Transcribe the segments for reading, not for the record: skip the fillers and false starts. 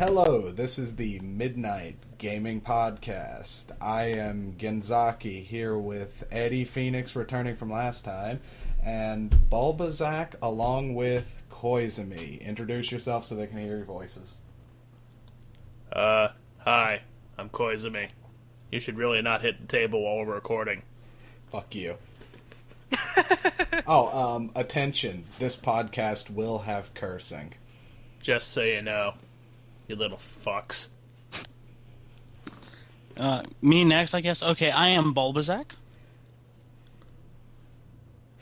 Hello, this is the Midnight Gaming Podcast. I am Ginzaki here with Eddie Fenix returning from last time, and Bulbazak along with Koizumi. Introduce yourself so they can hear your voices. Hi, I'm Koizumi. You should really not hit the table while we're recording. Fuck you. Attention. This podcast will have cursing. Just so you know, you little fucks. Me next, I guess. Okay, I am Bulbazak.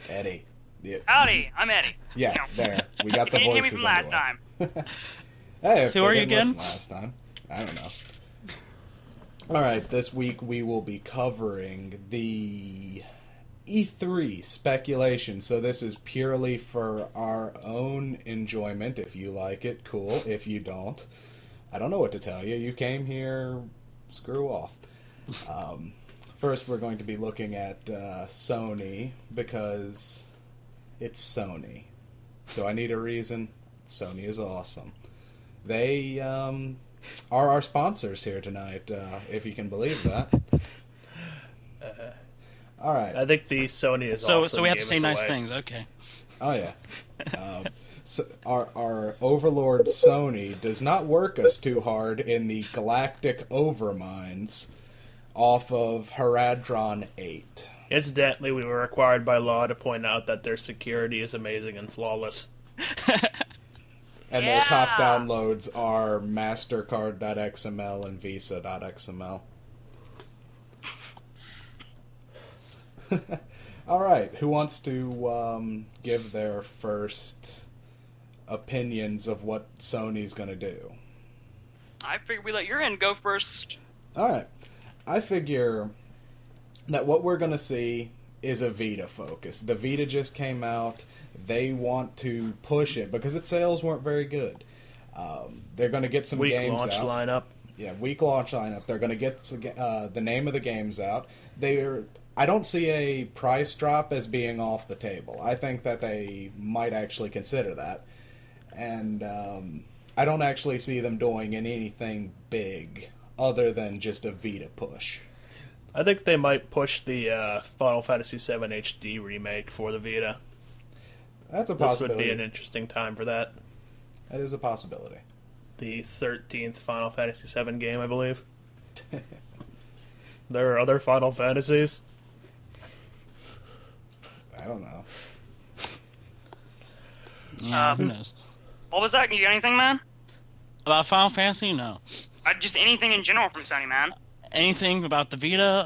Eddie. Yeah. Howdy, I'm Eddie. Yeah, there. We got the You didn't voices hear me from last time. Hey, if Who they are you didn't again? listen last time. I don't know. Alright, this week we will be covering the E3 speculation. So this is purely for our own enjoyment. If you like it, cool. If you don't, I don't know what to tell you. You came here, screw off. First, we're going to be looking at Sony, because it's Sony. Do I need a reason? Sony is awesome. They are our sponsors here tonight, if you can believe that. All right. I think the Sony is So awesome. we have to gave say us nice away. things. Okay. Oh, yeah. So our overlord Sony does not work us too hard in the galactic overminds off of Heradron 8. Incidentally, we were required by law to point out that their security is amazing and flawless. And their top Yeah. downloads are MasterCard.xml and Visa.xml. All right, who wants to give their first opinions of what Sony's going to do? I figure we let your end go first. All right, I figure that what we're going to see is a Vita focus. The Vita just came out. They want to push it because its sales weren't very good. They're going to get some Weak games launch out. lineup. Yeah, weak launch lineup. They're going to get the name of the games out. I don't see a price drop as being off the table. I think that they might actually consider that. And I don't actually see them doing anything big other than just a Vita push. I think they might push the Final Fantasy VII HD remake for the Vita. That's a This would possibility. be an interesting time for that. That is a possibility. The 13th Final Fantasy VII game, I believe. There are other Final Fantasies. I don't know. Yeah, who knows? Bulbazak, you got anything, man? About Final Fantasy? No. Just anything in general from Sony, man. Anything about the Vita?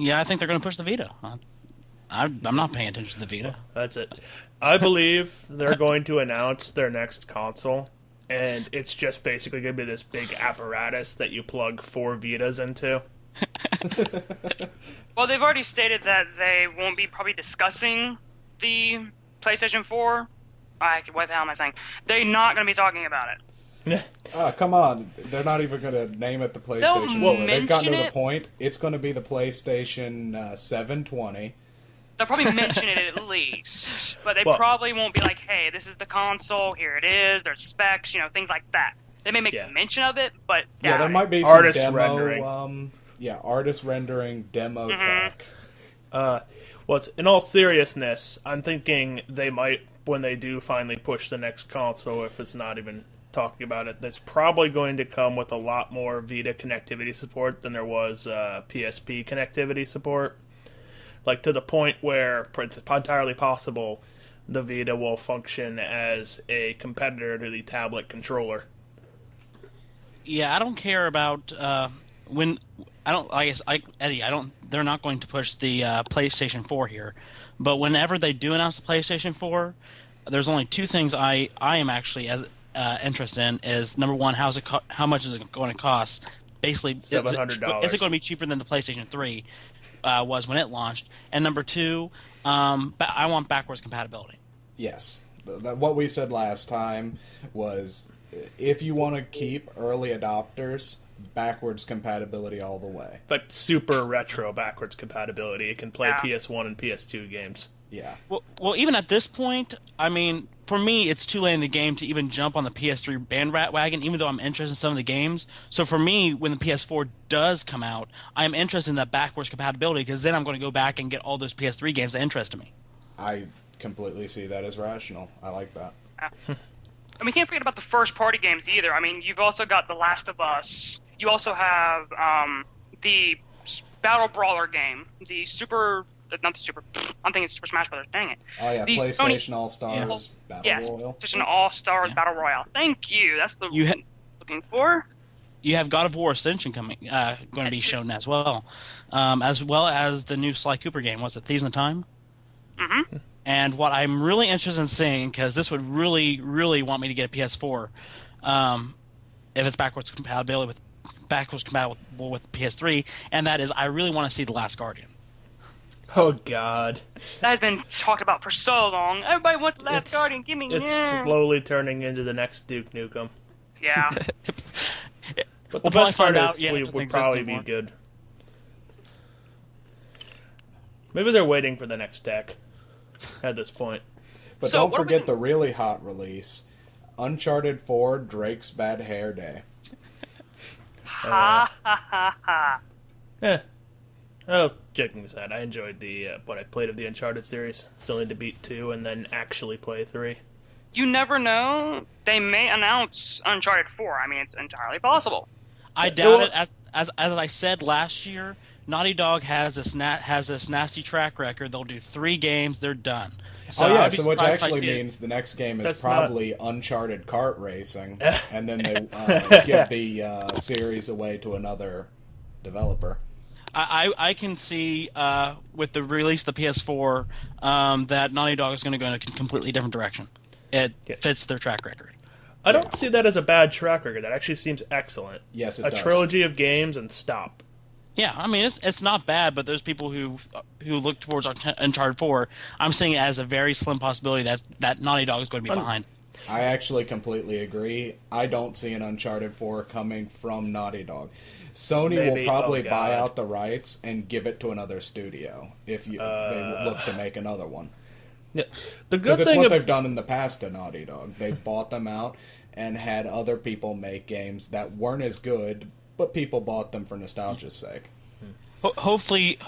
Yeah, I think they're going to push the Vita. I'm not paying attention to the Vita. That's it. I believe they're going to announce their next console, and it's just basically going to be this big apparatus that you plug 4 Vitas into. Well, they've already stated that they won't be probably discussing the PlayStation 4. What the hell am I saying? They're not going to be talking about it. Come on. They're not even going to name it the PlayStation 4. They've gotten to mention the it. point. It's going to be the PlayStation 720. They'll probably mention it at least, but they Well- probably won't be like, "Hey, this is the console. Here it is. There's specs. Things like that." They may make Yeah. mention of it, but Yeah, there doubt might it. be some Artist demo, rendering. artist rendering demo tech. Well, in all seriousness, I'm thinking they might, when they do finally push the next console, if it's not even talking about it, that's probably going to come with a lot more Vita connectivity support than there was PSP connectivity support. Like, to the point where it's entirely possible the Vita will function as a competitor to the tablet controller. Yeah, I don't care about when. I don't. I guess Eddie. I don't. They're not going to push the PlayStation 4 here, but whenever they do announce the PlayStation 4, there's only 2 things I am actually as interested in. Is number one, how much is it going to cost? Basically, $700. Is it going to be cheaper than the PlayStation 3 was when it launched? And number 2, I want backwards compatibility. Yes. What we said last time was, if you want to keep early adopters, backwards compatibility all the way. But super retro backwards compatibility. It can play Yeah. PS1 and PS2 games. Yeah. Well, even at this point, I mean, for me, it's too late in the game to even jump on the PS3 bandwagon, even though I'm interested in some of the games. So for me, when the PS4 does come out, I'm interested in that backwards compatibility, because then I'm going to go back and get all those PS3 games that interest me. I completely see that as rational. I like that. And we can't forget about the first-party games either. I mean, you've also got The Last of Us. You also have the Battle Brawler game, I'm thinking Super Smash Brothers. Dang it! Oh yeah, These PlayStation All Stars Battle Royale. PlayStation All Stars Battle Royale. Thank you. That's the looking for. You have God of War Ascension going to be shown as well as the new Sly Cooper game. Was it Thieves in Time? Mm-hmm. And what I'm really interested in seeing, because this would really, really want me to get a PS4, if it's backwards compatible with PS3, and that is I really want to see The Last Guardian. Oh God, that has been talked about for so long. Everybody wants The Last Guardian. Give me. It's slowly turning into the next Duke Nukem. Yeah. But the best part is would probably be good. Maybe they're waiting for the next tech at this point. But So, don't forget the really hot release, Uncharted 4 Drake's Bad Hair Day. Ha ha ha ha. Yeah. Oh, joking aside, I enjoyed what I played of the Uncharted series. Still need to beat 2 and then actually play 3. You never know. They may announce Uncharted 4. I mean, it's entirely possible. I doubt it. As I said last year, Naughty Dog has this nasty track record. They'll do 3 games, they're done. So so which actually means the next game is probably Uncharted Kart Racing, and then they give the series away to another developer. I can see with the release of the PS4 that Naughty Dog is going to go in a completely different direction. It fits their track record. I don't see that as a bad track record. That actually seems excellent. Yes, it does. A trilogy of games and stop. Yeah, I mean it's not bad, but those people who look towards Uncharted 4, I'm seeing it as a very slim possibility that Naughty Dog is going to be behind. I actually completely agree. I don't see an Uncharted 4 coming from Naughty Dog. Sony will probably buy out the rights and give it to another studio if they look to make another one. Yeah. The good Because it's thing what they've done in the past to Naughty Dog. They bought them out and had other people make games that weren't as good, but people bought them for nostalgia's sake. Hopefully,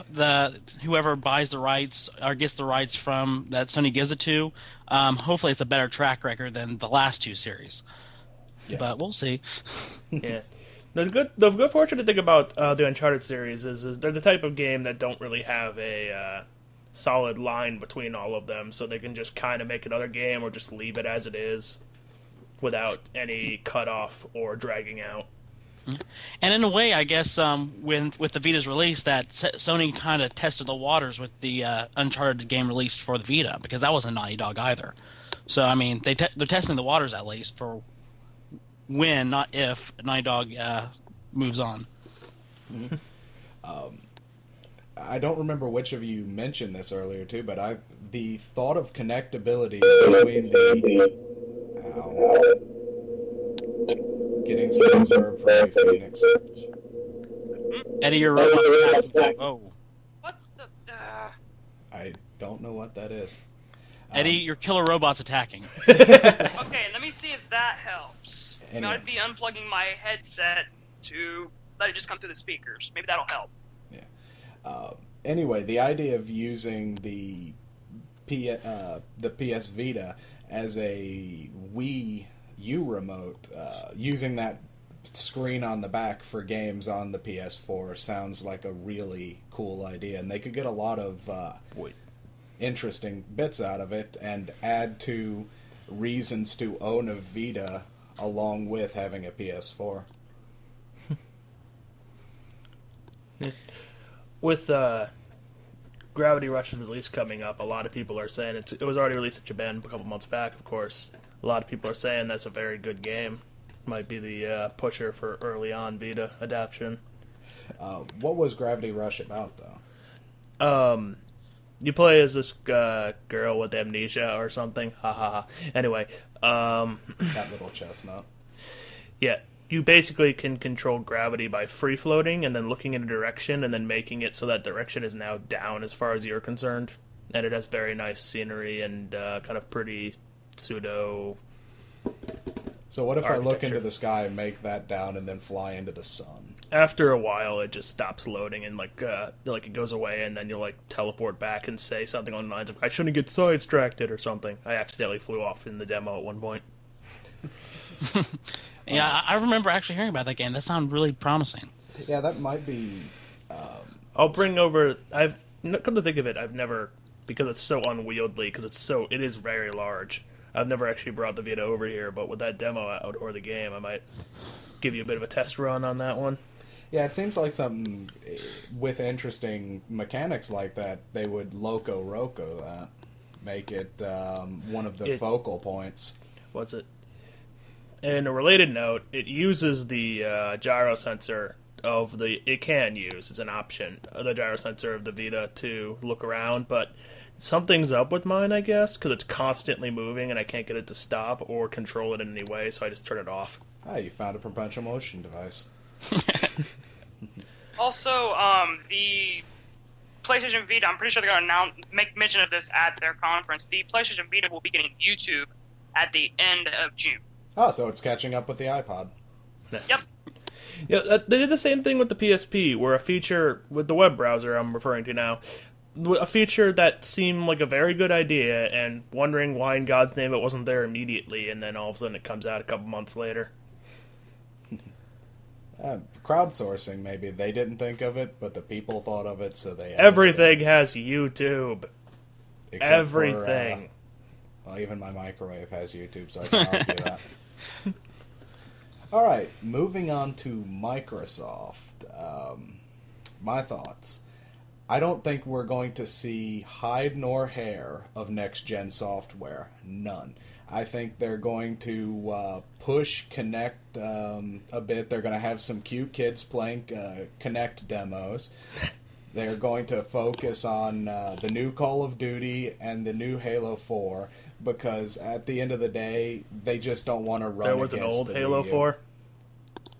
whoever buys the rights or gets the rights from that Sony gives it to, hopefully it's a better track record than the last 2 series. Yes. But we'll see. Yeah. The good fortunate thing about the Uncharted series is they're the type of game that don't really have a solid line between all of them, so they can just kind of make another game or just leave it as it is without any cutoff or dragging out. And in a way, I guess with the Vita's release, that Sony kind of tested the waters with the Uncharted game released for the Vita, because that wasn't Naughty Dog either. So I mean, they're testing the waters at least for when, not if, Naughty Dog moves on. I don't remember which of you mentioned this earlier too, but the thought of connectability between getting some verb from you, Phoenix. Eddie, your robot's attacking. Oh. What's the? I don't know what that is. Eddie, your killer robot's attacking. Okay, let me see if that helps. Anyway. I'd be unplugging my headset to let it just come through the speakers. Maybe that'll help. Yeah. Anyway, the idea of using the PS Vita as a Wii U remote, using that screen on the back for games on the PS4 sounds like a really cool idea, and they could get a lot of interesting bits out of it and add to reasons to own a Vita along with having a PS4. With Gravity Rush's release coming up, a lot of people are saying it was already released in Japan a couple months back, of course. A lot of people are saying that's a very good game. Might be the pusher for early on Vita adaptation. What was Gravity Rush about, though? You play as this girl with amnesia or something. Ha ha ha. Anyway, That little chestnut. Yeah, you basically can control gravity by free floating and then looking in a direction and then making it so that direction is now down as far as you're concerned. and it has very nice scenery and kind of pretty pseudo. So what if I look architecture. into the sky and make that down and then fly into the sun? After a while, it just stops loading and like it goes away, and then you'll like teleport back and say something on the lines of "I shouldn't get sidetracked" or something. I accidentally flew off in the demo at one point. Yeah, I remember actually hearing about that game. That sounded really promising. Yeah, that might be... I'll bring over. I've come to think of it, I've never, because it's so unwieldy, because it is very large. I've never actually brought the Vita over here, but with that demo out or the game, I might give you a bit of a test run on that one. Yeah, it seems like something with interesting mechanics like that, they would Loco Roco that. Make it one of the focal points. What's it? In a related note, it uses the gyro sensor it can use, it's an option, the gyro sensor of the Vita to look around, but something's up with mine, I guess, because it's constantly moving and I can't get it to stop or control it in any way, so I just turn it off. Ah, you found a perpetual motion device. Also, the PlayStation Vita, I'm pretty sure they're going to make mention of this at their conference. The PlayStation Vita will be getting YouTube at the end of June. Oh, so it's catching up with the iPod. Yep. Yeah, they did the same thing with the PSP, where a feature with the web browser I'm referring to now, a feature that seemed like a very good idea, and wondering why in God's name it wasn't there immediately, and then all of a sudden it comes out a couple months later. Crowdsourcing, maybe. They didn't think of it, but the people thought of it, so they... Everything has YouTube. Except Everything. Well, even my microwave has YouTube, so I can argue that. Alright, moving on to Microsoft. My thoughts. I don't think we're going to see hide nor hair of next-gen software. None. I think they're going to push Kinect a bit. They're going to have some cute kids playing Kinect demos. They're going to focus on the new Call of Duty and the new Halo 4, because at the end of the day, they just don't want to run There was an against old the Halo Wii U. 4?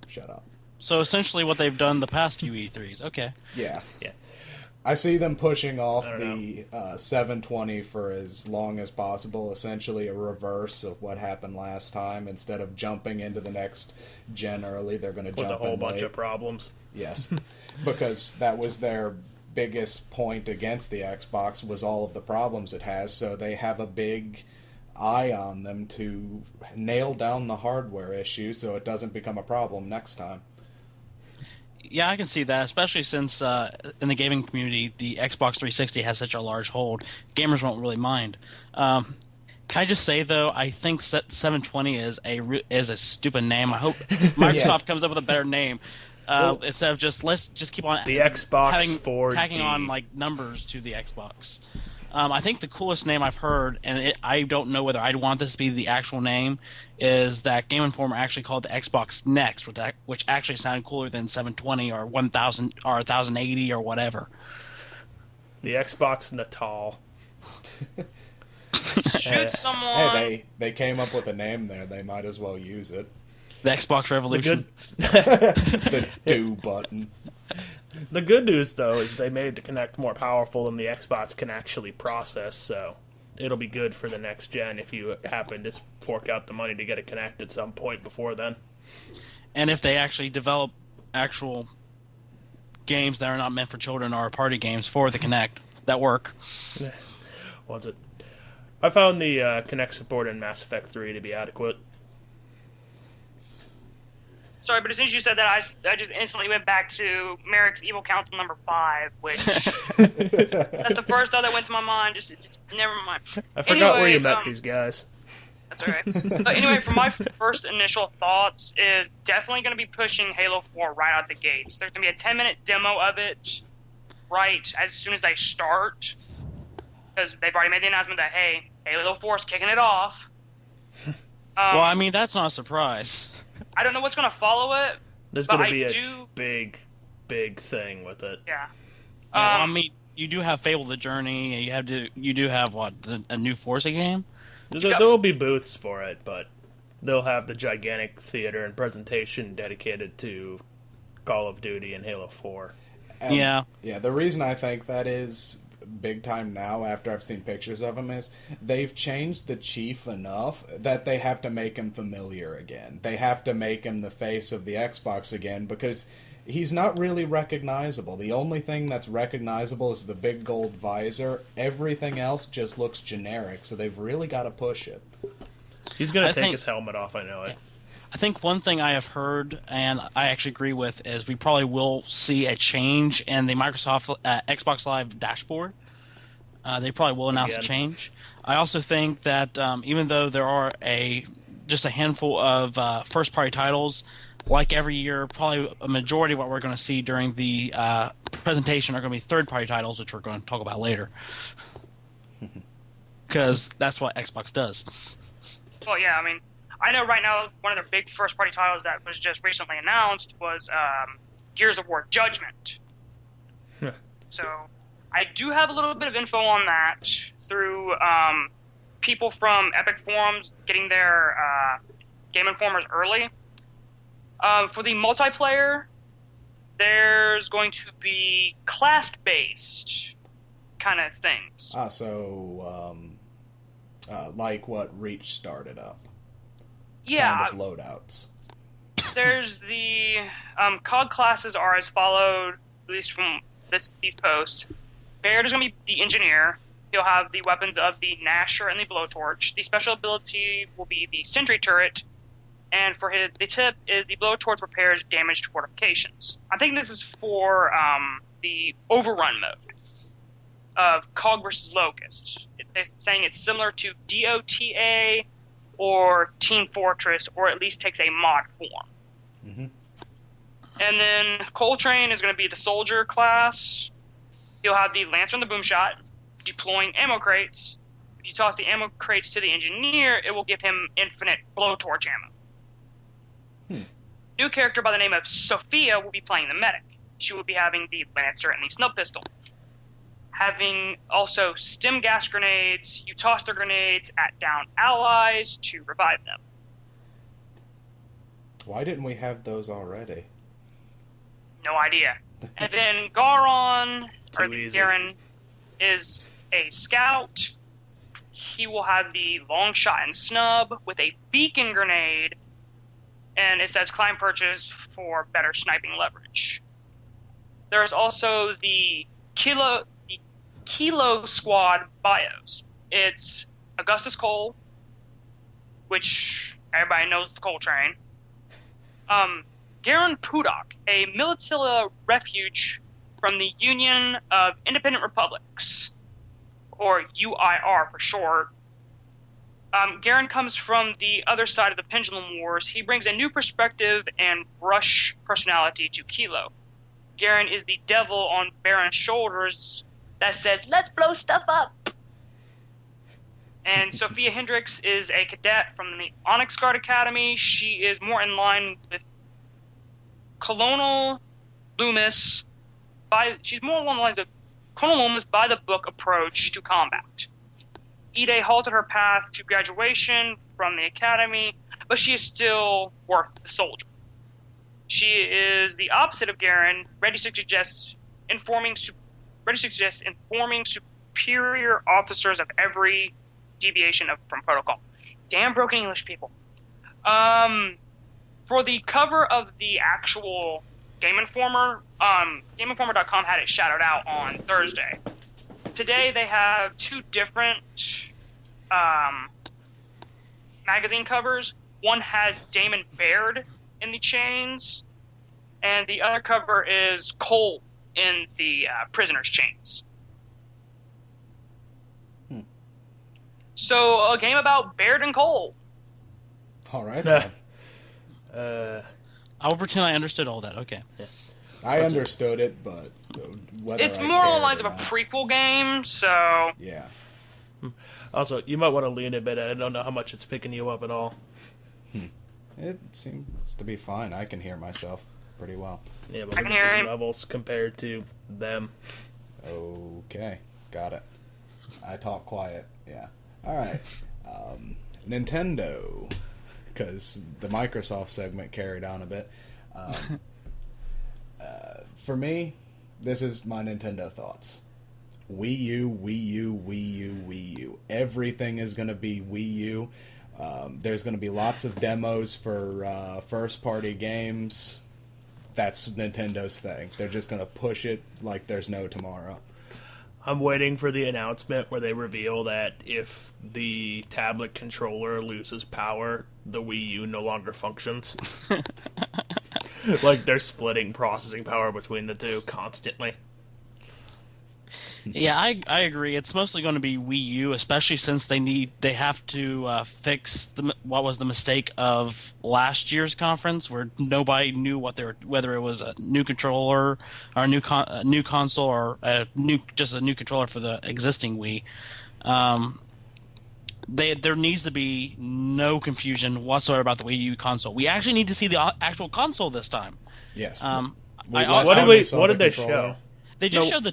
Shut up. So essentially what they've done the past few E3s. Okay. Yeah. Yeah. I see them pushing off I the 720 for as long as possible, essentially a reverse of what happened last time. Instead of jumping into the next gen early, they're going to With jump a whole in bunch late. of problems. Yes, because that was their biggest point against the Xbox, was all of the problems it has, so they have a big eye on them to nail down the hardware issue so it doesn't become a problem next time. Yeah, I can see that, especially since in the gaming community, the Xbox 360 has such a large hold. Gamers won't really mind. Can I just say, though, I think 720 is a stupid name. I hope Microsoft comes up with a better name. Instead of let's just keep on The Xbox 4D. tagging on like numbers to the Xbox. I think the coolest name I've heard, and I don't know whether I'd want this to be the actual name, is that Game Informer actually called the Xbox Next, which actually sounded cooler than 720 or 1000 or 1080 or whatever. The Xbox Natal. Shoot someone. Hey, they came up with a name there. They might as well use it. The Xbox Revolution. The do button. The good news, though, is they made the Kinect more powerful than the Xbox can actually process, so it'll be good for the next gen if you happen to fork out the money to get a Kinect at some point before then. And if they actually develop actual games that are not meant for children or party games for the Kinect that work. What's it? I found the Kinect support in Mass Effect 3 to be adequate. Sorry, but as soon as you said that, I just instantly went back to Merrick's Evil Council number 5, which that's the first thought that went to my mind. Just never mind. I forgot where you Anyway, met these guys. That's all right. But anyway, for my first initial thoughts is definitely going to be pushing Halo 4 right out the gates. There's going to be a 10-minute demo of it right as soon as they start, because they've already made the announcement that, hey, Halo 4 is kicking it off. Well, I mean, that's not a surprise. I don't know what's going to follow it. There's but going to be I a do- big thing with it. Yeah. Yeah, I mean, you do have Fable the Journey, and you do have, a new Forza game? There will be booths for it, but they'll have the gigantic theater and presentation dedicated to Call of Duty and Halo 4. And, Yeah. Yeah, the reason I think that is big time now after I've seen pictures of him is they've changed the Chief enough that they have to make him familiar again. They have to make him the face of the Xbox again because he's not really recognizable. The only thing that's recognizable is the big gold visor. Everything else just looks generic, so they've really got to push it. He's going to take his helmet off, I know it. I think one thing I have heard, and I actually agree with, is we probably will see a change in the Microsoft Xbox Live dashboard. They probably will announce a change. I also think that even though there are just a handful of first-party titles, like every year, probably a majority of what we're going to see during the presentation are going to be third-party titles, which we're going to talk about later. Because that's what Xbox does. Well, yeah, I mean, I know right now one of their big first-party titles that was just recently announced was Gears of War Judgment. So I do have a little bit of info on that through people from Epic Forums getting their Game Informers early. For the multiplayer, there's going to be class-based kind of things. Like what Reach started up. Yeah. Kind of loadouts. There's the COG classes are as followed, at least from these posts. Baird is going to be the engineer. He'll have the weapons of the Gnasher and the Blowtorch. The special ability will be the Sentry Turret. And for the tip is the Blowtorch repairs damaged fortifications. I think this is for the overrun mode of COG versus Locust. They're saying it's similar to DOTA or Team Fortress, or at least takes a mod form. Mm-hmm. And then Coltrane is going to be the soldier class. He'll have the Lancer and the Boomshot, deploying ammo crates. If you toss the ammo crates to the engineer, it will give him infinite Blowtorch ammo. New character by the name of Sophia will be playing the medic. She will be having the Lancer and the Snub Pistol. Having also stim gas grenades, you toss their grenades at down allies to revive them. Why didn't we have those already? No idea. And then Garon, or at least Garen, is a scout. He will have the long shot and snub with a beacon grenade, and it says climb purchase for better sniping leverage. There is also the Kilo Squad bios. It's Augustus Cole, which everybody knows the Cole train. Garen Pudok, a Militilla refuge from the Union of Independent Republics, or UIR for short. Garen comes from the other side of the Pendulum Wars. He brings a new perspective and brush personality to Kilo. Garen is the devil on Baron's shoulders that says, "Let's blow stuff up." And Sophia Hendricks is a cadet from the Onyx Guard Academy. She is more in line with Colonel Loomis. She's more along the lines of Colonel Loomis by the book approach to combat. Ide halted her path to graduation from the academy, but she is still worth the soldier. She is the opposite of Garen, ready to suggest informing superior officers of every deviation from protocol. Damn broken English people. For the cover of the actual Game Informer, GameInformer.com had it shadowed out on Thursday. Today they have two different magazine covers. One has Damon Baird in the chains, and the other cover is Cole in the prisoner's chains. So, a game about Baird and Cole. All right. Then. I will pretend I understood all that. Okay. Yeah. I understood it, but whether it's more along the lines of a prequel game, so... Yeah. Also, you might want to lean a bit. I don't know how much it's picking you up at all. It seems to be fine. I can hear myself pretty well. Yeah, but look at these levels compared to them. Okay, got it. I talk quiet, yeah. Alright. Nintendo, because the Microsoft segment carried on a bit. For me, this is my Nintendo thoughts. Wii U, Wii U, Wii U, Wii U. Everything is going to be Wii U. There's going to be lots of demos for first-party games. That's Nintendo's thing. They're just going to push it like there's no tomorrow. I'm waiting for the announcement where they reveal that if the tablet controller loses power, the Wii U no longer functions. Like they're splitting processing power between the two constantly. Yeah, I agree. It's mostly going to be Wii U, especially since they have to fix what was the mistake of last year's conference, where nobody knew whether it was a new controller or a new console or just a new controller for the existing Wii. There needs to be no confusion whatsoever about the Wii U console. We actually need to see the actual console this time. Yes. What did they show? They just showed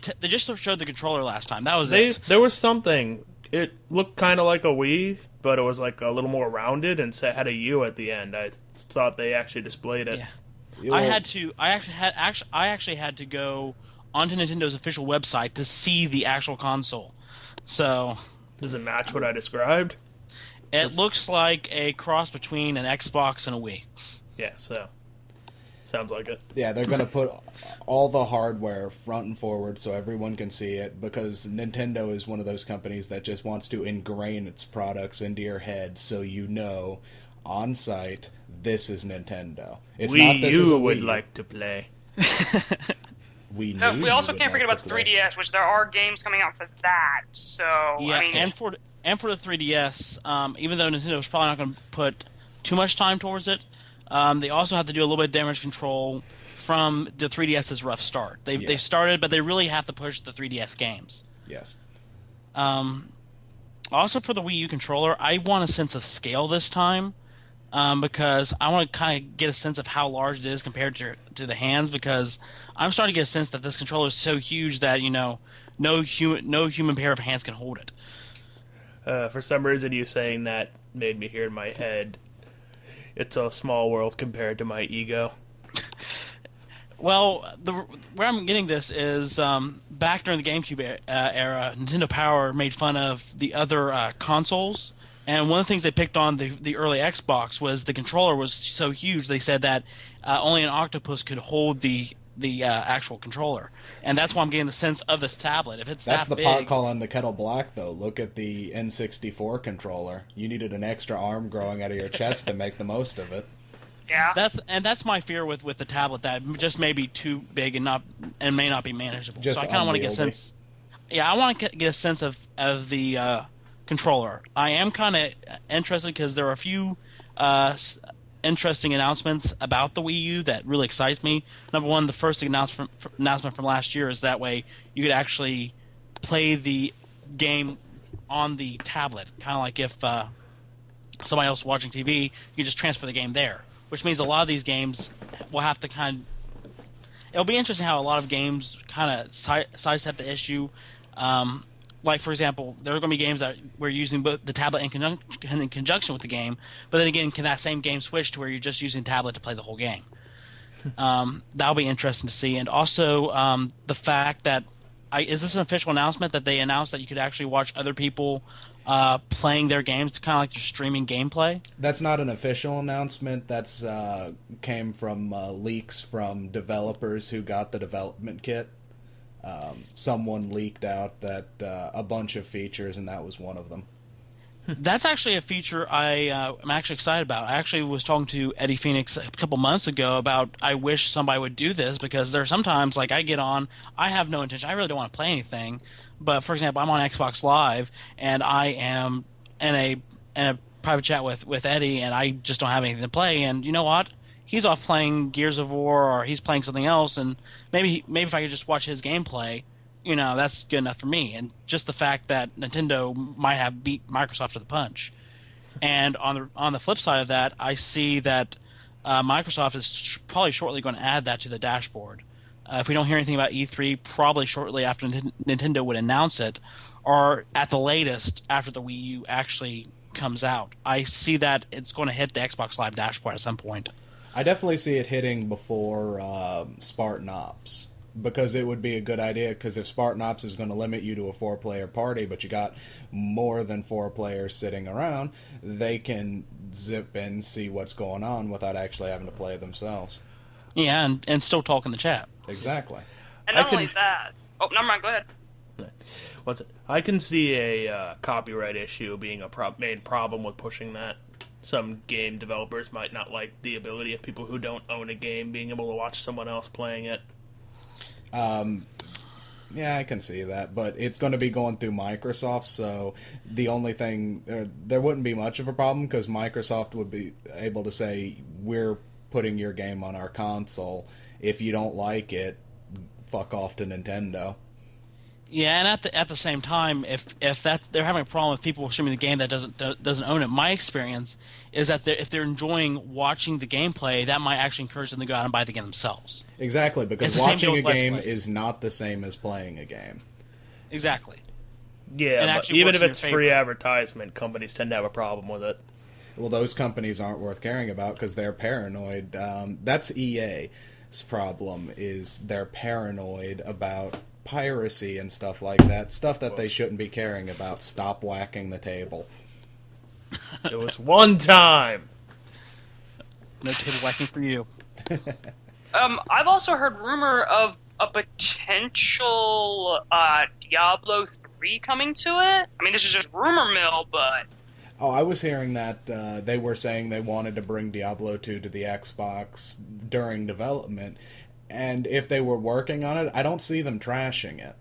the controller last time. That was it. There was something. It looked kind of like a Wii, but it was like a little more rounded and had a U at the end. I thought they actually displayed it. Yeah. I actually had to go onto Nintendo's official website to see the actual console. So does it match what I described? It looks like a cross between an Xbox and a Wii. Yeah, so sounds like it. Yeah, they're going to put all the hardware front and forward so everyone can see it, because Nintendo is one of those companies that just wants to ingrain its products into your head so you know on site this is Nintendo. It's Wii not this U is a would Wii. like to play. We also can't forget about 3DS, which there are games coming out for that. So yeah, I mean, and for the 3DS, even though Nintendo's probably not going to put too much time towards it, they also have to do a little bit of damage control from the 3DS's rough start. They started, but they really have to push the 3DS games. Yes. Also for the Wii U controller, I want a sense of scale this time, because I want to kind of get a sense of how large it is compared to the hands, because I'm starting to get a sense that this controller is so huge that, no human pair of hands can hold it. For some reason, you saying that made me hear in my head, it's a small world compared to my ego. Well, where I'm getting this is back during the GameCube era, Nintendo Power made fun of the other consoles, and one of the things they picked on the early Xbox was the controller was so huge. They said that only an octopus could hold the actual controller, and that's why I'm getting the sense of this tablet. If it's that's that the big, pot calling the kettle black, though. Look at the N64 controller. You needed an extra arm growing out of your chest to make the most of it. yeah. That's my fear with the tablet, that just may be too big and may not be manageable. Just so I kind of want to get a unwieldy. sense. Yeah, I want to get a sense of the controller. I am kind of interested because there are a few interesting announcements about the Wii U that really excites me. Number one, the first announcement from last year is that way you could actually play the game on the tablet, kind of like if somebody else was watching TV, you just transfer the game there, which means a lot of these games will have to it'll be interesting how a lot of games kind of sidestep the issue. Like, for example, there are going to be games that we're using both the tablet in conjunction with the game, but then again, can that same game switch to where you're just using the tablet to play the whole game? That'll be interesting to see. And also the fact that, is this an official announcement that they announced that you could actually watch other people playing their games? It's kind of like they're streaming gameplay. That's not an official announcement. That's came from leaks from developers who got the development kit. Someone leaked out that a bunch of features, and that was one of them. That's actually a feature I'm actually excited about. I actually was talking to Eddie Fenix a couple months ago about I wish somebody would do this, because there are sometimes, like, I get on, I have no intention, I really don't want to play anything, but for example, I'm on Xbox Live, and I am in a private chat with Eddie, and I just don't have anything to play, and you know what? He's off playing Gears of War, or he's playing something else, and maybe if I could just watch his gameplay, that's good enough for me. And just the fact that Nintendo might have beat Microsoft to the punch. And on the flip side of that, I see that Microsoft is probably shortly going to add that to the dashboard. If we don't hear anything about E3, probably shortly after Nintendo would announce it, or at the latest after the Wii U actually comes out. I see that it's going to hit the Xbox Live dashboard at some point. I definitely see it hitting before Spartan Ops. because it would be a good idea, because if Spartan Ops is going to limit you to a 4-player party, but you got more than 4 players sitting around, they can zip in, see what's going on without actually having to play themselves. Yeah, and still talk in the chat. Exactly. And not only that... Oh, never mind, go ahead. What's it? I can see a copyright issue being a main problem with pushing that. Some game developers might not like the ability of people who don't own a game being able to watch someone else playing it. Yeah, I can see that, but it's going to be going through Microsoft, so the only thing... there wouldn't be much of a problem, because Microsoft would be able to say, we're putting your game on our console. If you don't like it, fuck off to Nintendo. Yeah, and at the same time, if they're having a problem with people streaming the game that doesn't own it, my experience is that if they're enjoying watching the gameplay, that might actually encourage them to go out and buy the game themselves. Exactly, because watching a game is not the same as playing a game. Exactly. Yeah, but even if it's free advertisement, companies tend to have a problem with it. Well, those companies aren't worth caring about because they're paranoid. That's EA's problem, is they're paranoid about piracy and stuff like that. Stuff that they shouldn't be caring about. Stop whacking the table. It was one time. No table whacking for you. I've also heard rumor of a potential Diablo 3 coming to it. I mean, this is just rumor mill, but... Oh, I was hearing that they were saying they wanted to bring Diablo 2 to the Xbox during development, and if they were working on it, I don't see them trashing it.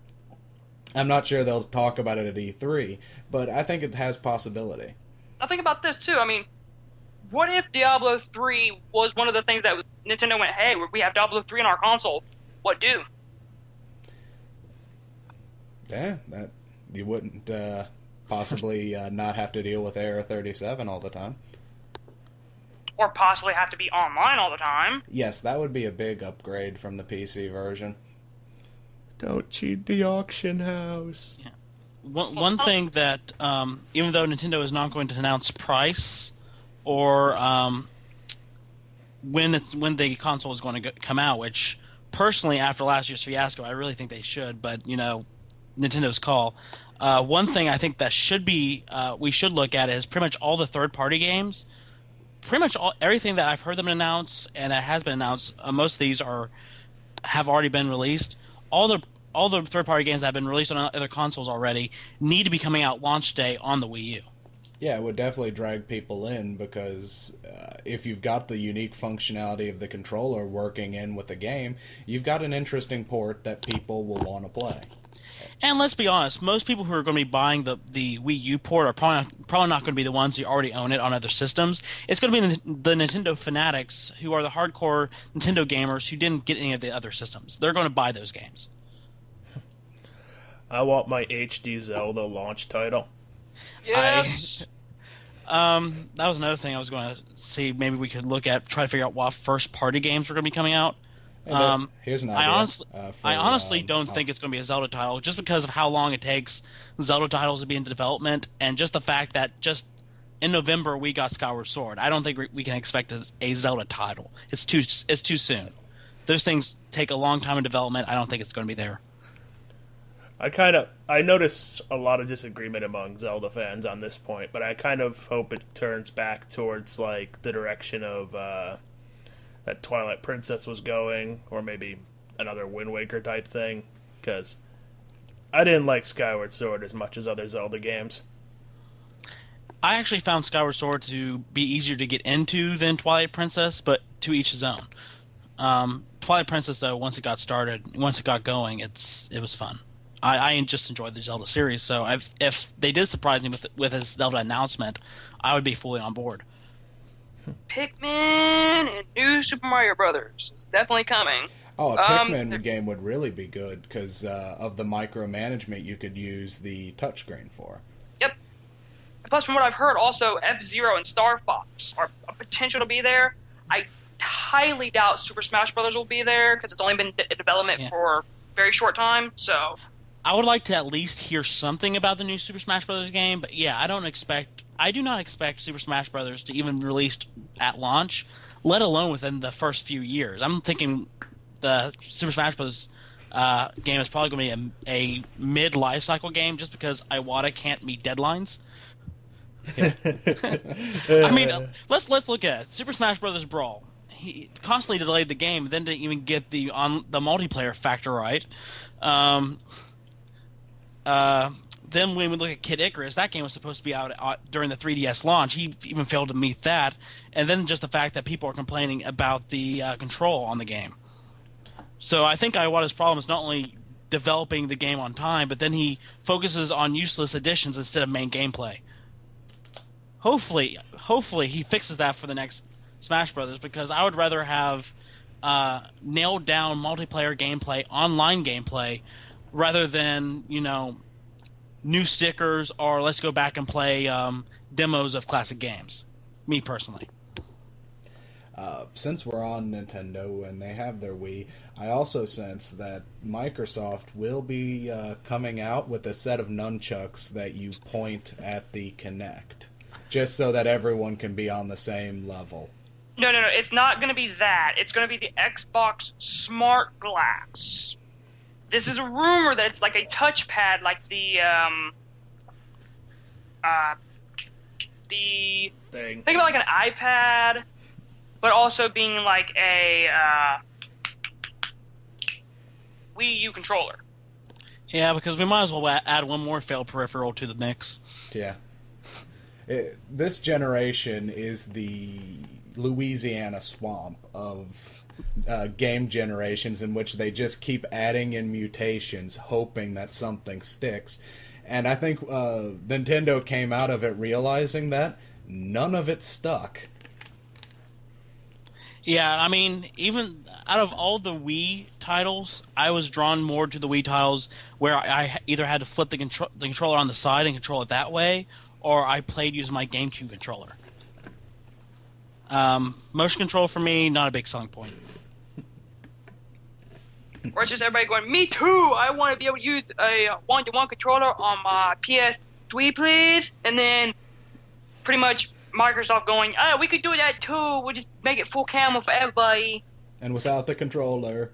I'm not sure they'll talk about it at E3, but I think it has possibility. Now think about this, too. I mean, what if Diablo 3 was one of the things that Nintendo went, hey, we have Diablo 3 on our console, what do? Yeah, that you wouldn't possibly not have to deal with Error 37 all the time. Or possibly have to be online all the time. Yes, that would be a big upgrade from the PC version. Don't cheat the auction house. Yeah. One thing that, even though Nintendo is not going to announce price or when the console is going to come out, which personally after last year's fiasco, I really think they should, but Nintendo's call. One thing I think that should be we should look at is pretty much all the third-party games. Pretty much everything that I've heard them announce and that has been announced. Most of these have already been released. All the third-party games that have been released on other consoles already need to be coming out launch day on the Wii U. Yeah, it would definitely drag people in because if you've got the unique functionality of the controller working in with the game, you've got an interesting port that people will want to play. And let's be honest, most people who are going to be buying the Wii U port are probably not going to be the ones who already own it on other systems. It's going to be the Nintendo fanatics who are the hardcore Nintendo gamers who didn't get any of the other systems. They're going to buy those games. I want my HD Zelda launch title. Yes. That was another thing I was going to see. Maybe we could try to figure out what first-party games are going to be coming out. Here's an idea. I honestly don't think it's going to be a Zelda title, just because of how long it takes Zelda titles to be into development, and just the fact that just in November we got Skyward Sword. I don't think we can expect a Zelda title. It's too soon. Those things take a long time in development. I don't think it's going to be there. I noticed a lot of disagreement among Zelda fans on this point, but I kind of hope it turns back towards like the direction of that Twilight Princess was going, or maybe another Wind Waker type thing, because I didn't like Skyward Sword as much as other Zelda games. I actually found Skyward Sword to be easier to get into than Twilight Princess, but to each his own. Twilight Princess, though, once it got going, it was fun. I just enjoyed the Zelda series, so if they did surprise me with a Zelda announcement, I would be fully on board. Pikmin and New Super Mario Brothers. It's definitely coming. Oh, a Pikmin game would really be good because of the micromanagement you could use the touchscreen for. Yep. Plus, from what I've heard, also F-Zero and Star Fox are a potential to be there. I highly doubt Super Smash Brothers will be there because it's only been in development for a very short time. So I would like to at least hear something about the new Super Smash Brothers game, but yeah, I do not expect Super Smash Brothers to even release at launch, let alone within the first few years. I'm thinking the Super Smash Bros. game is probably going to be a mid-life cycle game just because Iwata can't meet deadlines. I mean, let's look at it. Super Smash Bros. Brawl. He constantly delayed the game, then didn't even get the multiplayer factor right. Then when we look at Kid Icarus, that game was supposed to be out during the 3DS launch. He even failed to meet that. And then just the fact that people are complaining about the control on the game. So I think Iwata's problem is not only developing the game on time, but then he focuses on useless additions instead of main gameplay. Hopefully he fixes that for the next Smash Brothers, because I would rather have nailed down multiplayer gameplay, online gameplay, rather than, new stickers or let's go back and play demos of classic games. Me personally. Since we're on Nintendo and they have their Wii, I also sense that Microsoft will be coming out with a set of nunchucks that you point at the Kinect, just so that everyone can be on the same level. No. It's not going to be that. It's going to be the Xbox Smart Glass. This is a rumor that it's like a touchpad, like the thing. Think about like an iPad, but also being like a Wii U controller. Yeah, because we might as well add one more failed peripheral to the mix. Yeah. This generation is the Louisiana swamp of game generations, in which they just keep adding in mutations, hoping that something sticks. And I think Nintendo came out of it realizing that none of it stuck. Yeah, I mean, even out of all the Wii titles, I was drawn more to the Wii titles where I either had to flip the controller on the side and control it that way, or I played using my GameCube controller. Motion control for me, not a big selling point. Or it's just everybody going, me too! I want to be able to use a one-to-one controller on my PS3, please! And then pretty much Microsoft going, we could do that too, we'll just make it full camera for everybody. And without the controller.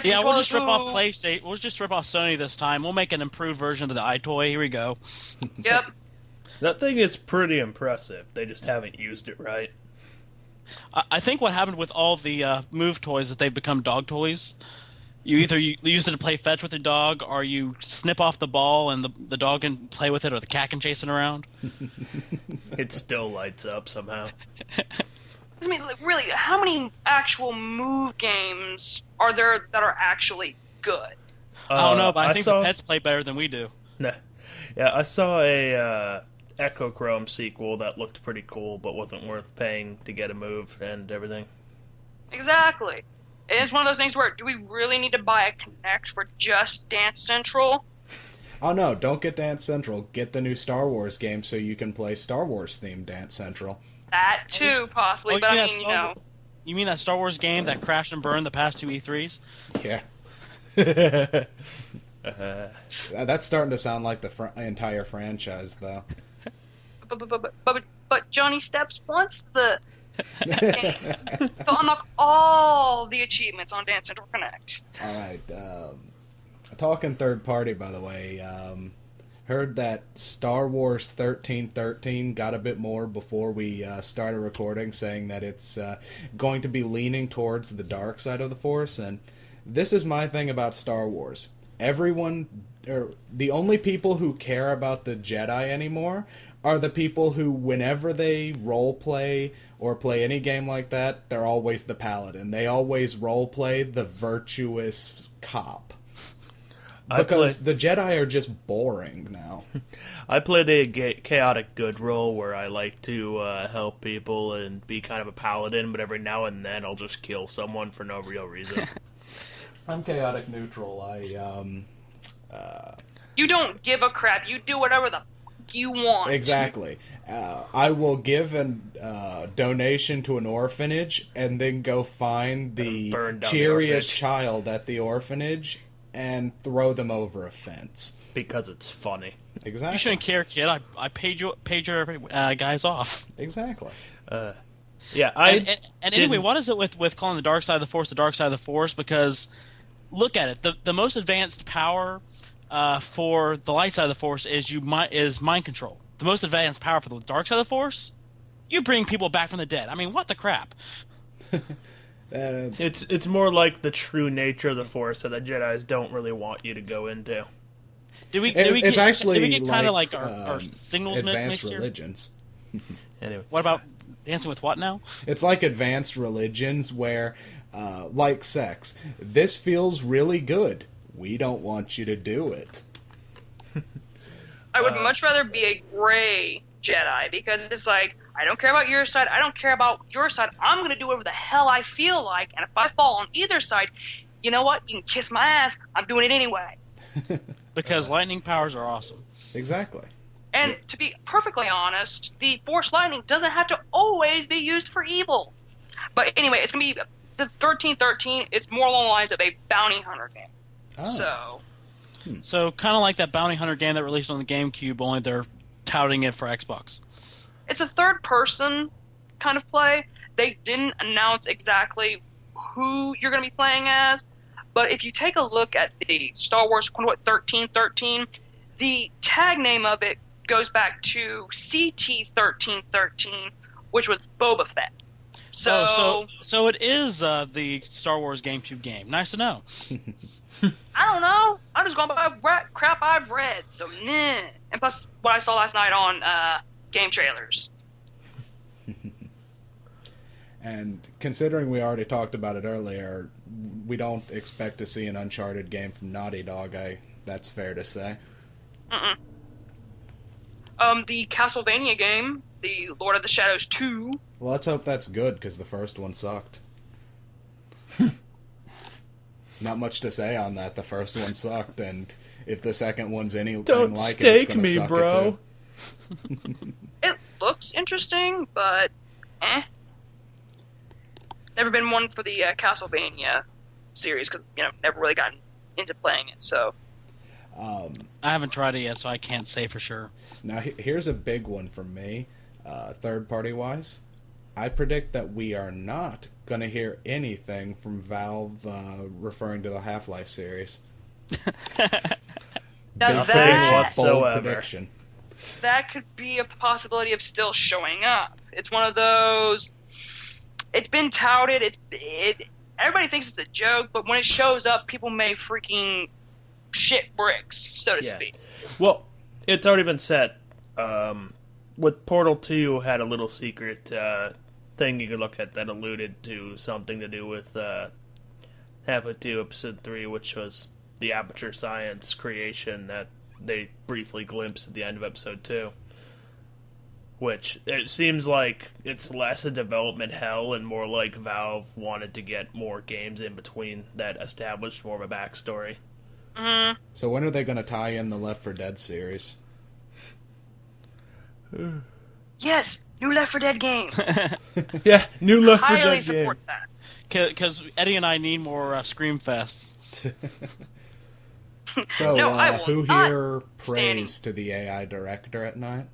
Yeah, we'll just rip off PlayStation. We'll just rip off Sony this time. We'll make an improved version of the iToy. Here we go. Yep. That thing is pretty impressive. They just haven't used it right. I think what happened with all the Move toys is they've become dog toys. You either use it to play fetch with your dog, or you snip off the ball and the dog can play with it, or the cat can chase it around. It still lights up somehow. I mean, really, how many actual Move games are there that are actually good? I don't know, but I think the pets play better than we do. Nah. Yeah, I saw a Echo Chrome sequel that looked pretty cool, but wasn't worth paying to get a Move and everything. Exactly. It's one of those things where, do we really need to buy a Kinect for just Dance Central? Oh no, don't get Dance Central. Get the new Star Wars game so you can play Star Wars themed Dance Central. That too, possibly, but I mean, You mean that Star Wars game that crashed and burned the past two E3s? Yeah. That's starting to sound like the entire franchise, though. But Johnny Steps wants the to unlock all the achievements on Dance Central Connect. All right. Talking third party, by the way. Heard that Star Wars 1313 got a bit more before we started recording, saying that it's going to be leaning towards the dark side of the Force. And this is my thing about Star Wars. The only people who care about the Jedi anymore are the people who, whenever they role play or play any game like that, they're always the paladin. They always role play the virtuous cop. Because the Jedi are just boring now. I play the chaotic good role where I like to help people and be kind of a paladin, but every now and then I'll just kill someone for no real reason. I'm chaotic neutral. You don't give a crap. You do whatever the you want. Exactly. I will give a donation to an orphanage and then go find the cheeriest child at the orphanage and throw them over a fence. Because it's funny. Exactly. You shouldn't care, kid. I paid your guys off. Exactly. Yeah. Anyway, what is it with calling the dark side of the Force the dark side of the Force? Because look at it. The most advanced power for the light side of the Force is mind control. The most advanced power for the dark side of the Force, you bring people back from the dead. I mean, what the crap? It's more like the true nature of the Force that the Jedis don't really want you to go into. Did we It's get, actually did we get kind of like like, our signals advanced mixed here? religions. Anyway, What about Dancing with what now? It's like advanced religions where, like sex, this feels really good. We don't want you to do it. I would much rather be a gray Jedi because it's like, I don't care about your side, I don't care about your side, I'm going to do whatever the hell I feel like, and if I fall on either side, you know what, you can kiss my ass, I'm doing it anyway. Because lightning powers are awesome. Exactly. And to be perfectly honest, the Force lightning doesn't have to always be used for evil. But anyway, it's going to be the 1313, it's more along the lines of a bounty hunter game. Oh. So kind of like that bounty hunter game that released on the GameCube, only they're touting it for Xbox. It's a third-person kind of play. They didn't announce exactly who you're going to be playing as, but if you take a look at the Star Wars 1313, the tag name of it goes back to CT-1313, which was Boba Fett. So it is the Star Wars GameCube game. Nice to know. I don't know. I'm just going by crap I've read. So, nah. And plus, what I saw last night on game trailers. And considering we already talked about it earlier, we don't expect to see an Uncharted game from Naughty Dog. That's fair to say. Mm-mm. The Castlevania game, the Lord of the Shadows 2. Well, let's hope that's good, because the first one sucked. Not much to say on that. The first one sucked, and if the second one's anything don't like stake it's gonna me, suck bro. It too. It looks interesting, but never been one for the Castlevania series because never really gotten into playing it. So I haven't tried it yet, so I can't say for sure. Now, here's a big one for me, third-party wise. I predict that we are not going to hear anything from Valve referring to the Half-Life series. now Nothing that whatsoever. Bold prediction. that could be a possibility of still showing up. It's one of those. It's been touted. Everybody thinks it's a joke, but when it shows up, people may freaking shit bricks, so to speak. Well, it's already been set. With Portal 2 had a little secret thing you could look at that alluded to something to do with Half-Life 2 Episode 3, which was the Aperture Science creation that they briefly glimpsed at the end of Episode 2. Which, it seems like it's less a development hell and more like Valve wanted to get more games in between that established more of a backstory. Mm-hmm. So when are they going to tie in the Left 4 Dead series? Yes, new Left 4 Dead game. Yeah, new Left 4 Highly Dead support game. that. Because Eddie and I need more Scream Fests. So, No, I will who not here stand- prays to the AI director at night?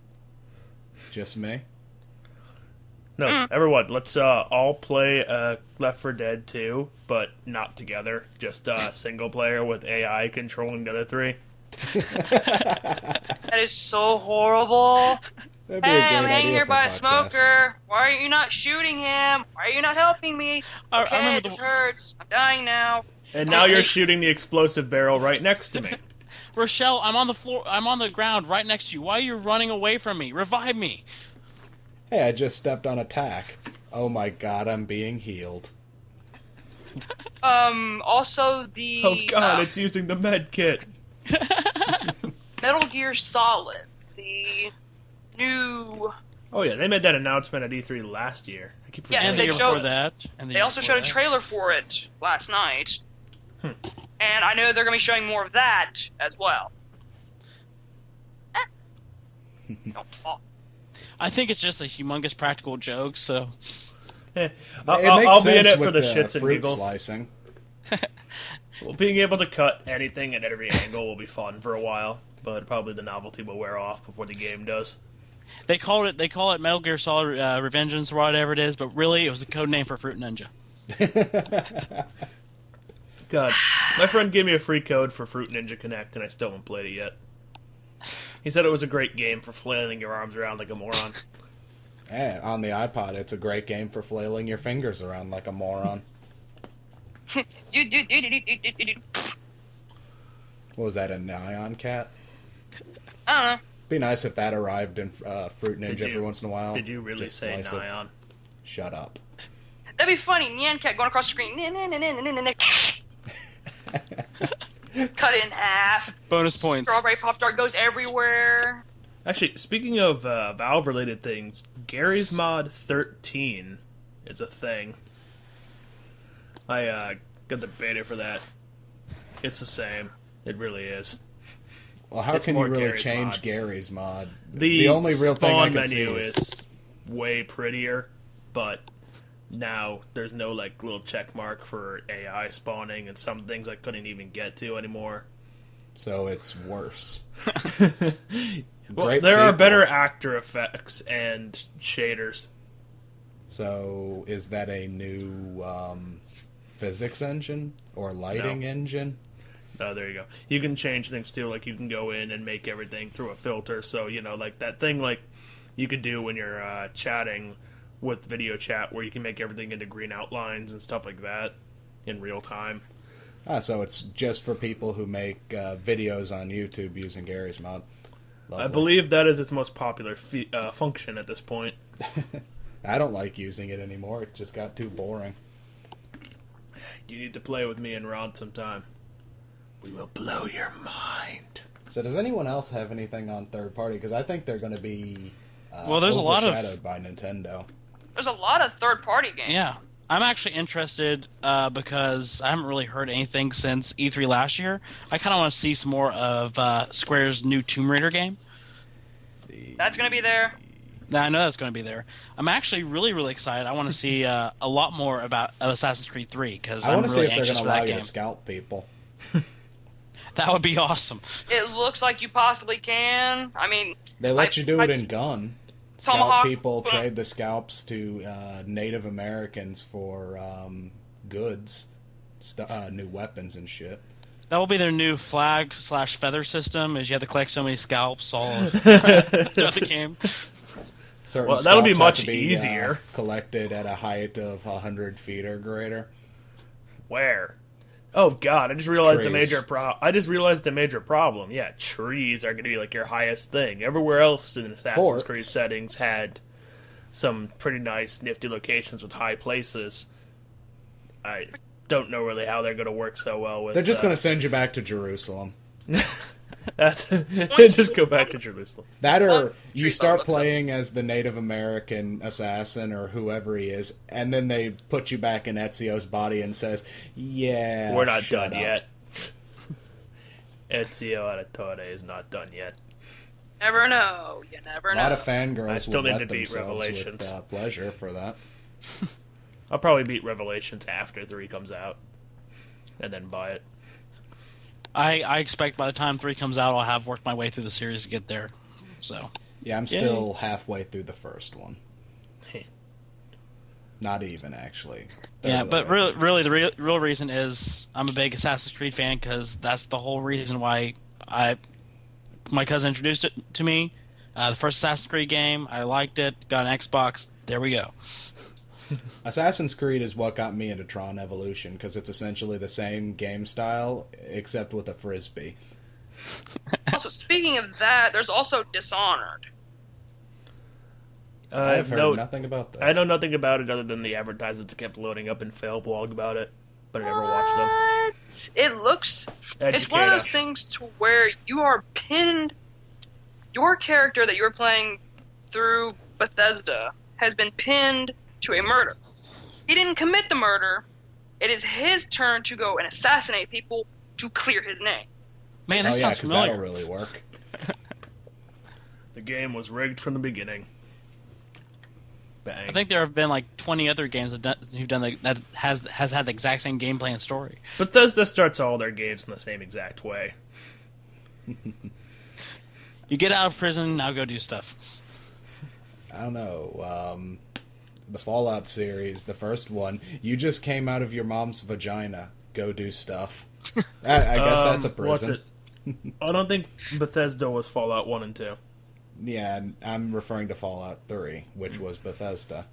Just me? No, everyone, let's all play Left 4 Dead 2, but not together. Just single player with AI controlling the other three. That is so horrible. That'd be Hey, a great I'm hanging idea here for by a podcast. smoker. Why are you not shooting him? Why are you not helping me? I Okay, remember this the- hurts. I'm dying now. And now you're shooting the explosive barrel right next to me. Rochelle, I'm on the floor. I'm on the ground right next to you. Why are you running away from me? Revive me. Hey, I just stepped on a tack. Oh my god, I'm being healed. Also the Oh god, it's using the med kit. Metal Gear Solid, the new. Oh yeah, they made that announcement at E3 last year. I keep Yes, forgetting. And the they year showed- before that. And the They year also before showed a that. trailer for it last night, and I know they're going to be showing more of that as well. Don't fall. I think it's just a humongous practical joke, so... Eh, It makes I'll be in sense it for with the shits and fruit giggles. slicing. Well, being able to cut anything at every angle will be fun for a while, but probably the novelty will wear off before the game does. They call it Metal Gear Solid Revengeance or whatever it is, but really it was a code name for Fruit Ninja. God, My friend gave me a free code for Fruit Ninja Connect, and I still haven't played it yet. He said it was a great game for flailing your arms around like a moron. On the iPod, it's a great game for flailing your fingers around like a moron. What was that, a Nyan cat? I don't know. Be nice if that arrived in Fruit Ninja every once in a while. Did you really Just say slice it. Nyan? Shut up. That'd be funny. Nyan cat going across the screen. Cut it in half. Bonus points. Strawberry Pop Tart goes everywhere. Actually, speaking of Valve-related things, Gary's Mod 13 is a thing. I got the beta for that. It's the same. It really is. Well, how It's can you more really Gary's change mod. Gary's mod? The only real thing I spawn can see menu is... is way prettier, but now there's no like little check mark for AI spawning and some things I couldn't even get to anymore. So it's worse. Well, Great there are sequel. better actor effects and shaders. So is that a new physics engine or lighting engine? Oh, there you go. You can change things too, like you can go in and make everything through a filter. So, you know, like that thing like you could do when you're chatting with video chat where you can make everything into green outlines and stuff like that in real time. So it's just for people who make videos on YouTube using Gary's mod. Lovely. I believe that is its most popular function at this point. I don't like using it anymore. It just got too boring. You need to play with me and Rod sometime. We will blow your mind. So does anyone else have anything on third party? Because I think they're going to be Well, there's a lot of- overshadowed by Nintendo. There's a lot of third-party games. Yeah. I'm actually interested because I haven't really heard anything since E3 last year. I kind of want to see some more of Square's new Tomb Raider game. That's going to be there. Now, I know that's going to be there. I'm actually really, really excited. I want to see a lot more about Assassin's Creed 3 because I I'm want to see really if they're anxious going for to allow that you game. to scalp people. That would be awesome. It looks like you possibly can. I mean... They let you do it in gun. Scalp Tomahawk. people, trade the scalps to Native Americans for goods, new weapons and shit. That will be their new flag/feather system. Is you have to collect so many scalps all throughout the game. Certain Well, that'll be scalps have much to easier. Collected at a height of 100 feet or greater. Where? Oh God! I just realized Trees. a major problem. Yeah, trees are going to be like your highest thing. Everywhere else in Assassin's Forts. Creed settings had some pretty nice, nifty locations with high places. I don't know really how they're going to work so well with. They're just going to send you back to Jerusalem. That's just go back to Jerusalem. That or you Tree start looks up. playing as the Native American assassin or whoever he is, and then they put you back in Ezio's body and says, "Yeah, We're not shut done up." yet. Ezio Auditore is not done yet. Never know. You never A know. lot of fangirls I still would need wet to beat themselves Revelations. with pleasure for that. I'll probably beat Revelations after 3 comes out, and then buy it. I expect by the time 3 comes out, I'll have worked my way through the series to get there. So Yeah, I'm still halfway through the first one. Hey. Not even, actually. yeah, Third of but the way really, through. really, the real reason is I'm a big Assassin's Creed fan because that's the whole reason why my cousin introduced it to me. The first Assassin's Creed game, I liked it. Got an Xbox. There we go. Assassin's Creed is what got me into Tron Evolution, because it's essentially the same game style, except with a frisbee. Also, speaking of that, there's also Dishonored. I have heard nothing about this. I know nothing about it other than the advertisements kept loading up in fail blog about it, but I never watched them. What? It looks... It's one of Educate those us. things to where you are pinned... Your character that you're playing through Bethesda has been pinned to a murder. He didn't commit the murder. It is his turn to go and assassinate people to clear his name. Man, Oh that yeah, sounds because that'll familiar. really work. The game was rigged from the beginning. Bang. I think there have been like 20 other games who've done that has had the exact same gameplay and story. Bethesda starts all their games in the same exact way. You get out of prison, now go do stuff. I don't know. The Fallout series, the first one, you just came out of your mom's vagina. Go do stuff. I guess that's a What's prison. it? I don't think Bethesda was Fallout 1 and 2. Yeah, I'm referring to Fallout 3, which was Bethesda.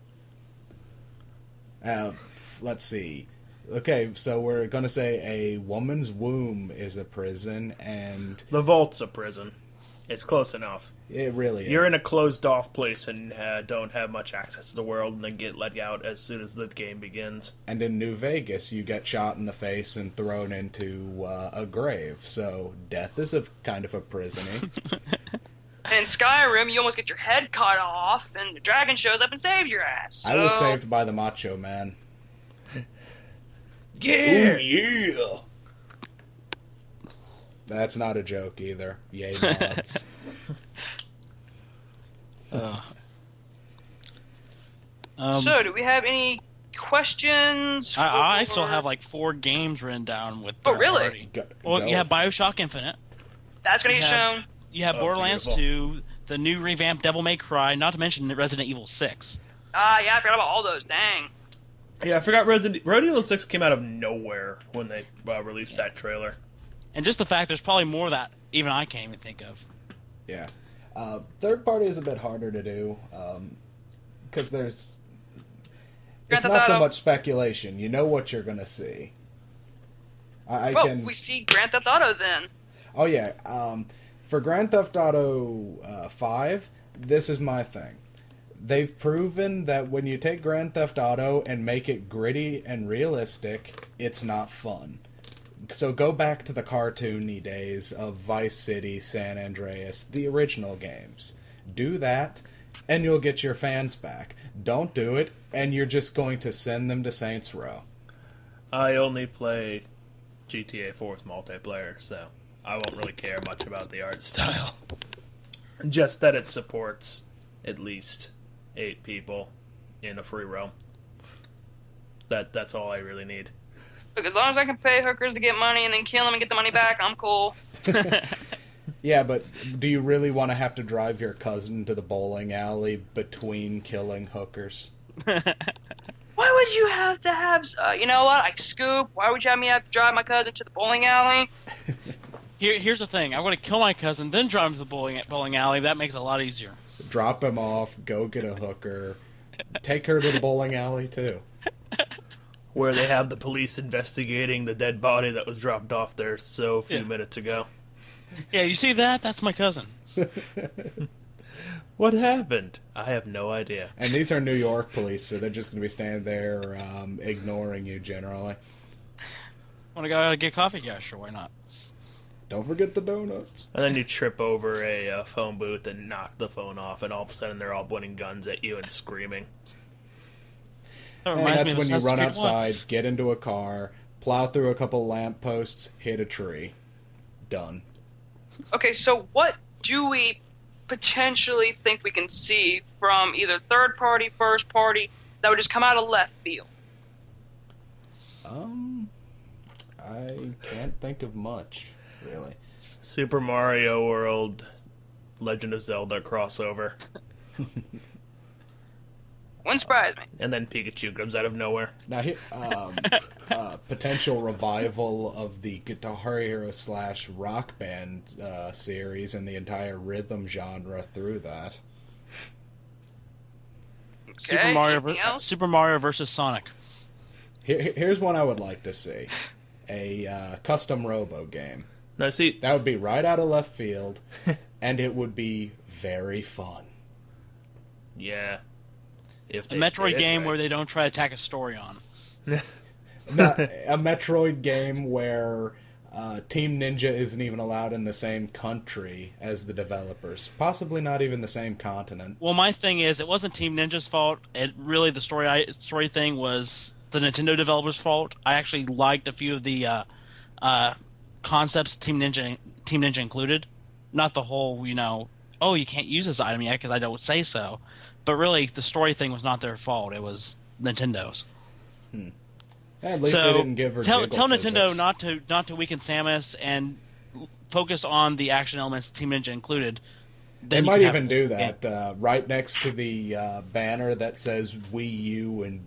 Let's see. Okay, so we're going to say a woman's womb is a prison, and The Vault's a prison. It's close enough. it really is. You're in a closed-off place and don't have much access to the world, and then get let out as soon as the game begins. And in New Vegas, you get shot in the face and thrown into a grave, so death is a kind of a prison. And in Skyrim, you almost get your head cut off, and the dragon shows up and saves your ass. I was So- saved by the Macho Man. Yeah! Ooh, yeah! That's not a joke either. Yay, mods. So, do we have any questions? I for- still have like 4 games written down with. Oh, really? party. Go, Well, go. you have BioShock Infinite. That's going to get you have- shown. You have Oh, Borderlands beautiful. 2, the new revamped Devil May Cry, not to mention Resident Evil 6. Yeah, I forgot about all those. Dang. Yeah, I forgot Resident Evil 6 came out of nowhere when they released that trailer. And just the fact there's probably more that even I can't even think of. Yeah. Third party is a bit harder to do, because there's... Grand It's Theft not so Auto. much speculation. You know what you're going to see. I Well, can... we see Grand Theft Auto then. Oh, yeah. For Grand Theft Auto 5, this is my thing. They've proven that when you take Grand Theft Auto and make it gritty and realistic, it's not fun. So go back to the cartoony days of Vice City, San Andreas, the original games. Do that, and you'll get your fans back. Don't do it, and you're just going to send them to Saints Row. I only play GTA 4's multiplayer, so I won't really care much about the art style. Just that it supports at least 8 people in a free roam. That's all I really need. Look, as long as I can pay hookers to get money and then kill them and get the money back, I'm cool. Yeah, but do you really want to have to drive your cousin to the bowling alley between killing hookers? Why would you have to have... you know what? I scoop. Why would you have me have to drive my cousin to the bowling alley? Here's the thing. I want to kill my cousin, then drive him to the bowling alley. That makes it a lot easier. Drop him off, go get a hooker, take her to the bowling alley too. Where they have the police investigating the dead body that was dropped off there so few minutes ago. Yeah, you see that? That's my cousin. What happened? I have no idea. And these are New York police, so they're just going to be standing there ignoring you generally. Want to go get coffee? Yeah, sure, why not? Don't forget the donuts. And then you trip over a phone booth and knock the phone off, and all of a sudden they're all pointing guns at you and screaming. That And reminds that's me of when you Assassin's run Creed outside, 1. get into a car, plow through a couple lampposts, hit a tree. Done. Okay, so what do we potentially think we can see from either third party, first party, that would just come out of left field? I can't think of much, really. Super Mario World, Legend of Zelda crossover. Wouldn't surprise me. And then Pikachu comes out of nowhere. Now, here, potential revival of the Guitar Hero / Rock Band series and the entire rhythm genre through that. Okay, anything else? Super Mario versus Sonic. Here's one I would like to see. A custom Robo game. Now, see, That would be right out of left field, and it would be very fun. yeah. If A they Metroid did it game right. where they don't try to tack a story on. Not a Metroid game where Team Ninja isn't even allowed in the same country as the developers. Possibly not even the same continent. Well, my thing is, it wasn't Team Ninja's fault. It really the story thing was the Nintendo developers' fault. I actually liked a few of the concepts Team Ninja included. Not the whole, oh, you can't use this item yet because I don't say so. But really, the story thing was not their fault. It was Nintendo's. At least they didn't give her tell jiggle Nintendo physics. not to weaken Samus and focus on the action elements Team Ninja included. They might even do that right next to the banner that says Wii U and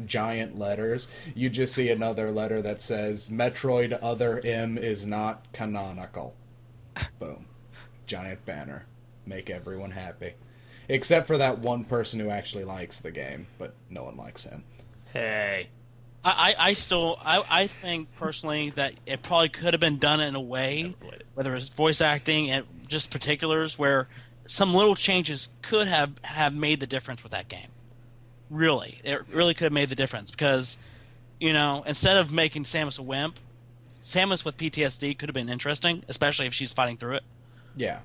giant letters, you just see another letter that says, Metroid Other M is not canonical. Boom. Giant banner. Make everyone happy. Except for that one person who actually likes the game, but no one likes him. Hey. I think personally that it probably could have been done in a way, whether it's voice acting and just particulars, where some little changes could have made the difference with that game. Really, it really could have made the difference because, instead of making Samus a wimp, Samus with PTSD could have been interesting, especially if she's fighting through it. Yeah.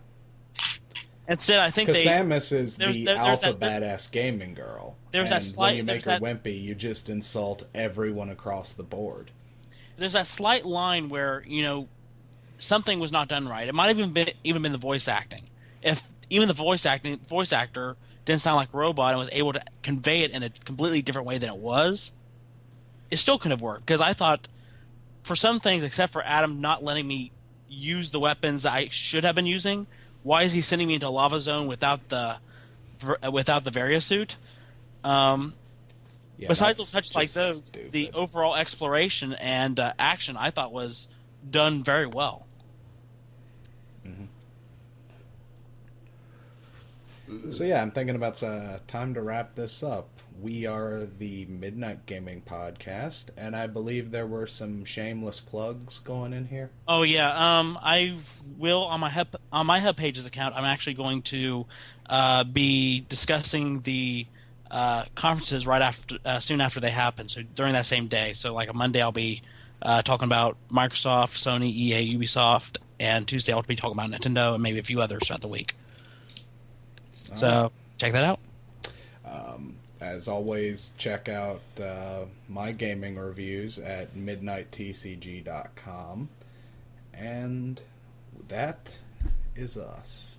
Instead, I think because Samus is the alpha that badass gaming girl. There's and that slight. when you make her wimpy, you just insult everyone across the board. There's that slight line where something was not done right. It might have even been the voice acting. If even the voice actor didn't sound like a robot and was able to convey it in a completely different way than it was, it still couldn't have worked. Because I thought, for some things, except for Adam not letting me use the weapons I should have been using, why is he sending me into a lava zone without the Varia suit? Besides those touches like those, stupid. The overall exploration and action I thought was done very well. So yeah, I'm thinking about time to wrap this up. We are the Midnight Gaming Podcast, and I believe there were some shameless plugs going in here. Oh yeah, I will on my Hub Pages account. I'm actually going to be discussing the conferences right after, soon after they happen. So during that same day. So like on Monday, I'll be talking about Microsoft, Sony, EA, Ubisoft, and Tuesday I'll be talking about Nintendo and maybe a few others throughout the week. So check that out. As always, check out my gaming reviews at midnighttcg.com. And that is us.